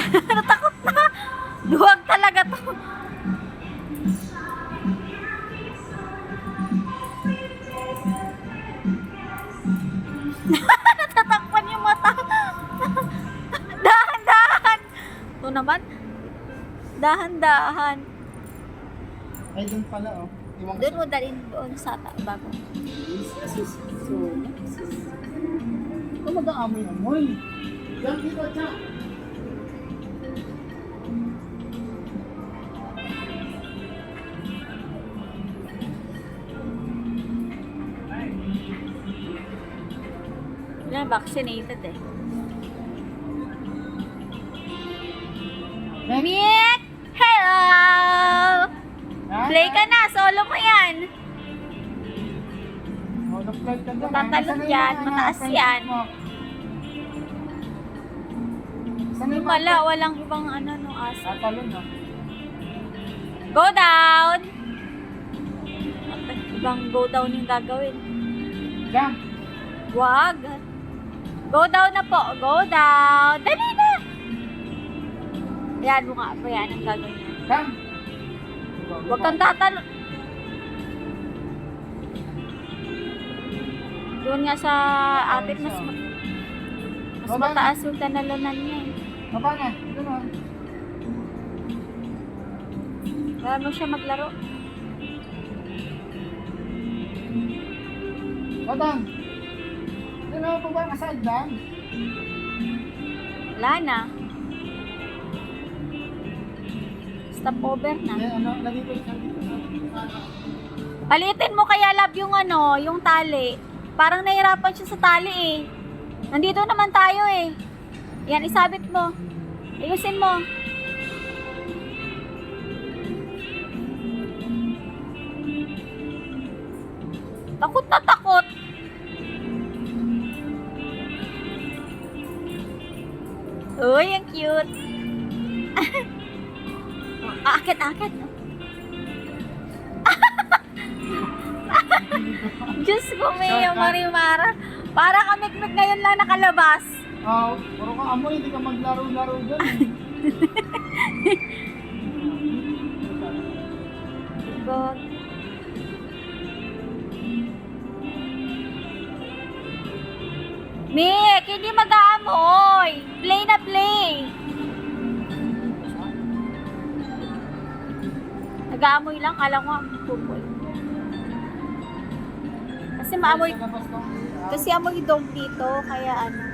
Natakot na. Duwag talaga to. Natatakpan yung mata. Dahan-dahan. Ito naman. Dahan-dahan. Ay, doon pala, oh. Doon mo dalhin doon sa bago. Ito mag-aamoy-amoy. Yan, dito, tiyan. Wala, vaccinated eh. Miek! Hello! Play ka na, solo mo yan. Nag-flight ka doon. Tatalon yan, mataas yan. Wala, walang ibang ano no asa. Tatalon, no? Go down! Ibang go down yung gagawin. Jump! Wag! Go down na po, go down! Dali na! Ayan mo nga, ayan ang gagawin niya. Jump! Huwag kang tatalon. Doon nga sa atin, mas mataas yung tanalunan niya eh. Baba na, doon, oh. Kaya mo siya maglaro. Badang! Doon ako pa ba kasal dyan? Wala na. Stop over na. Ano, lagi ko dito. Palitin mo kaya love yung ano, yung tali. Parang nahirapan siya sa tali eh. Nandito naman tayo eh. Yan, isabit mo. Ayusin mo. Takot na takot. Uy, ang cute. Akit, akit. Diyos ko, Mayo Marimara. Parang kamikmik ngayon lang nakalabas. Puro ka amoy, hindi ka maglaro-laro dyan eh. God. Mick, hindi mag-aamoy. Play na play. Nag-aamoy lang, alam mo, pupoy. Kasi maamoy, kasi amoy dog dito, kaya ano.